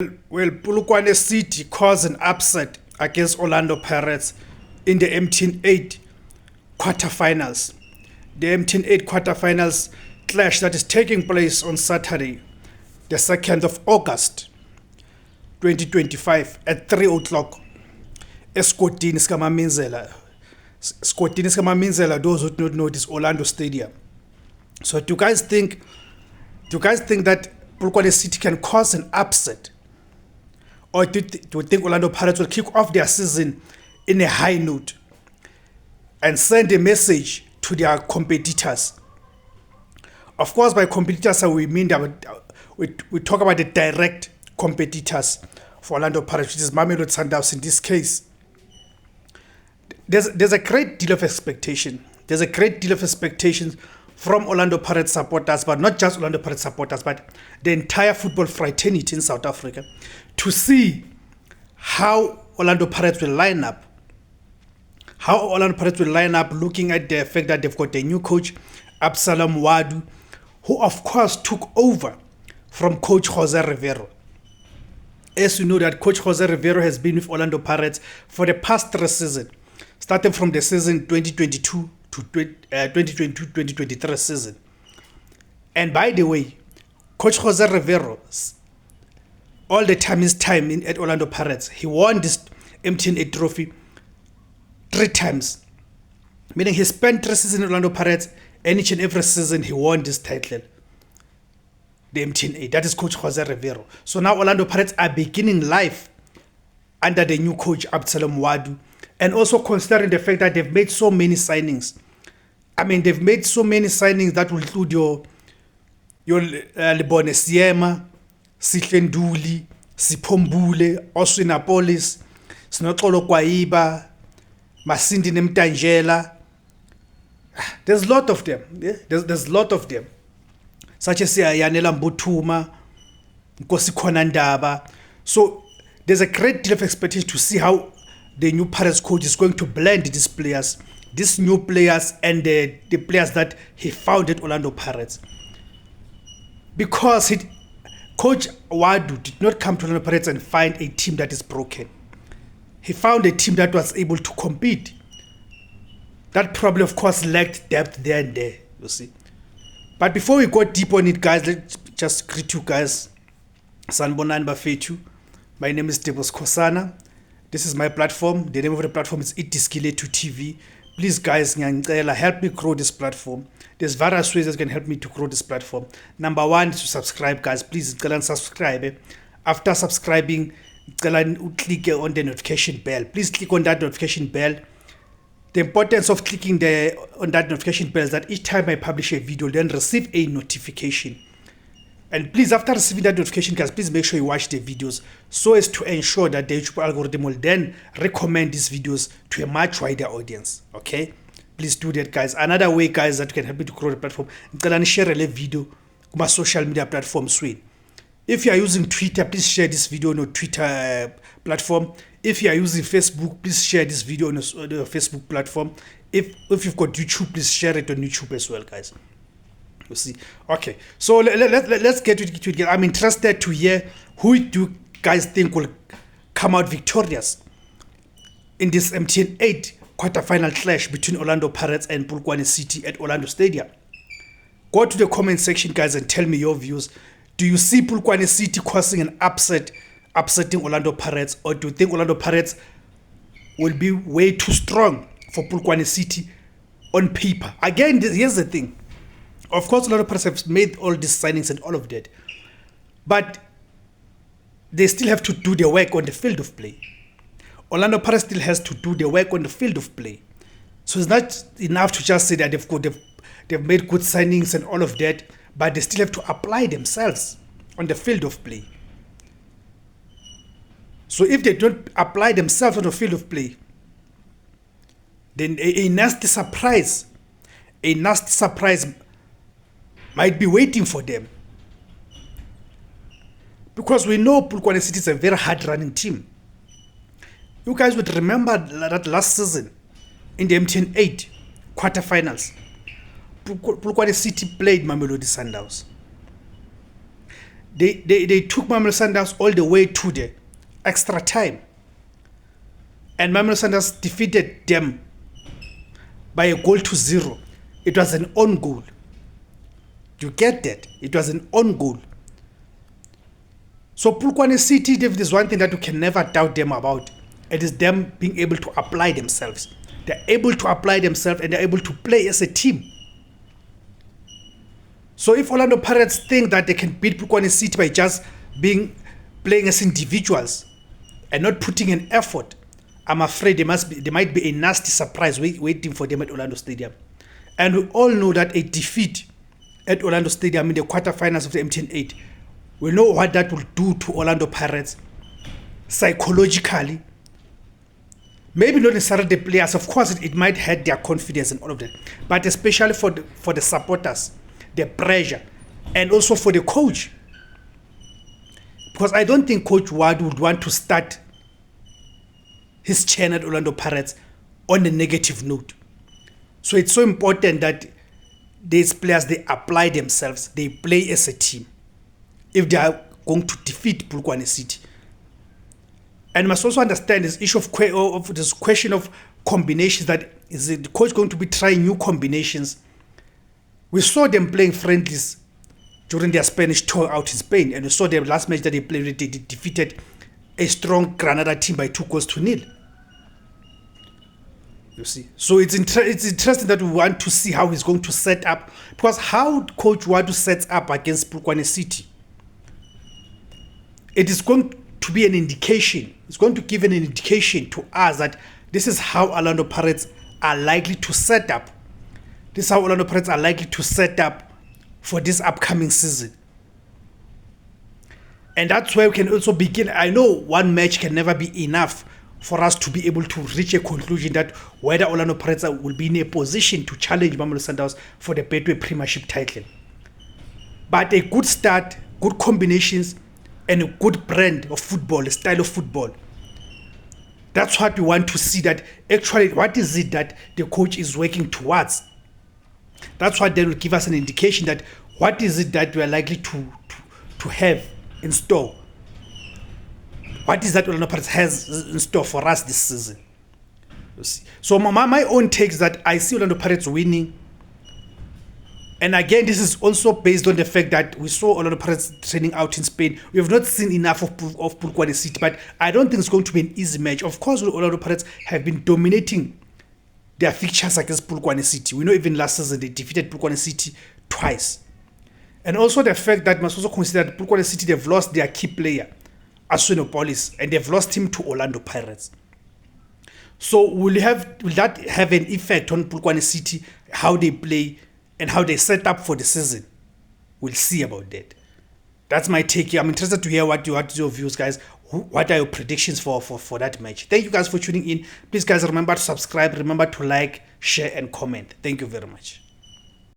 Well, Polokwane City caused an upset against Orlando Pirates in the MTN 8 quarterfinals. The MTN 8 quarterfinals clash that is taking place on Saturday, the 2nd of August 2025 at 3 o'clock. Escotini Skamaminzela. Escotini Skamaminzela, those who do not know, this Orlando Stadium. So do you guys think that Polokwane City can cause an upset? Or do you think Orlando Pirates will kick off their season in a high note and send a message to their competitors? Of course, by competitors, we mean that we talk about the direct competitors for Orlando Pirates, which is Mamelodi Sundowns in this case. There's a great deal of expectation. There's a great deal of expectations from Orlando Pirates supporters, but not just Orlando Pirates supporters, but the entire football fraternity in South Africa, to see how Orlando Pirates will line up. How Orlando Pirates will line up, looking at the fact that they've got a new coach, Absalom Wadu, who of course took over from Coach Jose Riveiro. As you know, that Coach Jose Riveiro has been with Orlando Pirates for the past 3 seasons, starting from the season 2022 to 2022-2023 season. And by the way, Coach Jose Riveiro, all the time his time at Orlando Pirates, he won this MTN 8 trophy 3 times. Meaning he spent 3 seasons in Orlando Pirates, and each and every season he won this title, the MTN 8. That is Coach Jose Riveiro. So now Orlando Pirates are beginning life under the new coach, Absalom Wadu. And also considering the fact that they've made so many signings. I mean, they've made so many signings that will include your Lebone Siema, Sihlenduli, Sipombule, Oswinapolis, Sinotolo Kwaiba, Masindi Nemtangela. There's a lot of them. Yeah? There's a lot of them. Such as Yanela Mbutuma, Nkosi Konandaba. So there's a great deal of expectation to see how the new Pirates coach is going to blend these new players and the players that he found at Orlando Pirates. Because Coach Wadu did not come to Orlando Pirates and find a team that is broken. He found a team that was able to compete. That probably, of course, lacked depth there and there, you see. But before we go deep on it, guys, let's just greet you guys. Sanbonan Bafetu. My name is Debos Kosana. This is my platform. The name of the platform is iDiski LETHU TV. Please, guys, help me grow this platform. There's various ways that can help me to grow this platform. Number 1 is to subscribe, guys. Please subscribe. After subscribing, click on the notification bell. Please click on that notification bell. The importance of clicking on that notification bell is that each time I publish a video, then receive a notification. And please, after receiving that notification, guys, please make sure you watch the videos so as to ensure that the YouTube algorithm will then recommend these videos to a much wider audience. Okay? Please do that, guys. Another way, guys, that can help me to grow the platform, share a video on my social media platforms. If you are using Twitter, please share this video on your Twitter platform. If you are using Facebook, please share this video on your Facebook platform. If you've got YouTube, please share it on YouTube as well, guys. You see. Okay, so let's get to it. I'm interested to hear who do you guys think will come out victorious in this MTN 8 quarterfinal clash between Orlando Pirates and Polokwane City at Orlando Stadium. Go to the comment section, guys, and tell me your views. Do you see Polokwane City causing an upsetting Orlando Pirates, or do you think Orlando Pirates will be way too strong for Polokwane City on paper? Again, here's the thing. Of course, Orlando Pirates have made all these signings and all of that, but they still have to do their work on the field of play. Orlando Pirates still has to do their work on the field of play. So it's not enough to just say that they've made good signings and all of that, but they still have to apply themselves on the field of play. So if they don't apply themselves on the field of play, then a nasty surprise might be waiting for them. Because we know Polokwane City is a very hard-running team. You guys would remember that last season in the MTN 8 quarterfinals, Polokwane City played Mamelodi Sundowns. They took Mamelodi Sundowns all the way to the extra time. And Mamelodi Sundowns defeated them by 1-0. It was an own goal. You get that? It was an own goal. So Polokwane City, there's one thing that you can never doubt them about. It is them being able to apply themselves. They're able to apply themselves and they're able to play as a team. So if Orlando Pirates think that they can beat Polokwane City by just playing as individuals and not putting an effort, I'm afraid there might be a nasty surprise waiting for them at Orlando Stadium. And we all know that a defeat at Orlando Stadium in the quarterfinals of the MTN 8, we know what that will do to Orlando Pirates psychologically. Maybe not necessarily the players. Of course, it might hurt their confidence and all of that. But especially for the supporters, the pressure, and also for the coach. Because I don't think Coach Ward would want to start his chain at Orlando Pirates on a negative note. So it's so important that these players, they apply themselves, they play as a team if they are going to defeat Polokwane City. And you must also understand this issue of this question of combinations, that is the coach going to be trying new combinations. We saw them playing friendlies during their Spanish tour out in Spain, and we saw the last match that they played, they defeated a strong Granada team by 2-0. You see, so it's interesting that we want to see how he's going to set up, because how Coach Wadu sets up against Polokwane City, it is going to be an indication. It's going to give an indication to us that this is how Orlando Pirates are likely to set up. This is how Orlando Pirates are likely to set up for this upcoming season. And that's where we can also begin. I know one match can never be enough for us to be able to reach a conclusion that whether Orlando Pirates will be in a position to challenge Mamelodi Sundowns for the Betway Premiership title. But a good start, good combinations, and a good brand of football, a style of football. That's what we want to see, that actually what is it that the coach is working towards. That's what then will give us an indication that what is it that we are likely to have in store. What is that Orlando Pirates has in store for us this season? You see. So my own take is that I see Orlando Pirates winning. And again, this is also based on the fact that we saw Orlando Pirates training out in Spain. We have not seen enough of Polokwane City, but I don't think it's going to be an easy match. Of course, Orlando Pirates have been dominating their fixtures against Polokwane City. We know even last season they defeated Polokwane City twice. And also the fact that must also consider that Polokwane City, they've lost their key player, Aswinopolis, and they've lost him to Orlando Pirates. So will that have an effect on Polokwane City, how they play and how they set up for the season? We'll see about that. That's my take here. I'm interested to hear what your views, guys. What are your predictions for that match? Thank you guys for tuning in. Please, guys, remember to subscribe, remember to like, share, and comment. Thank you very much.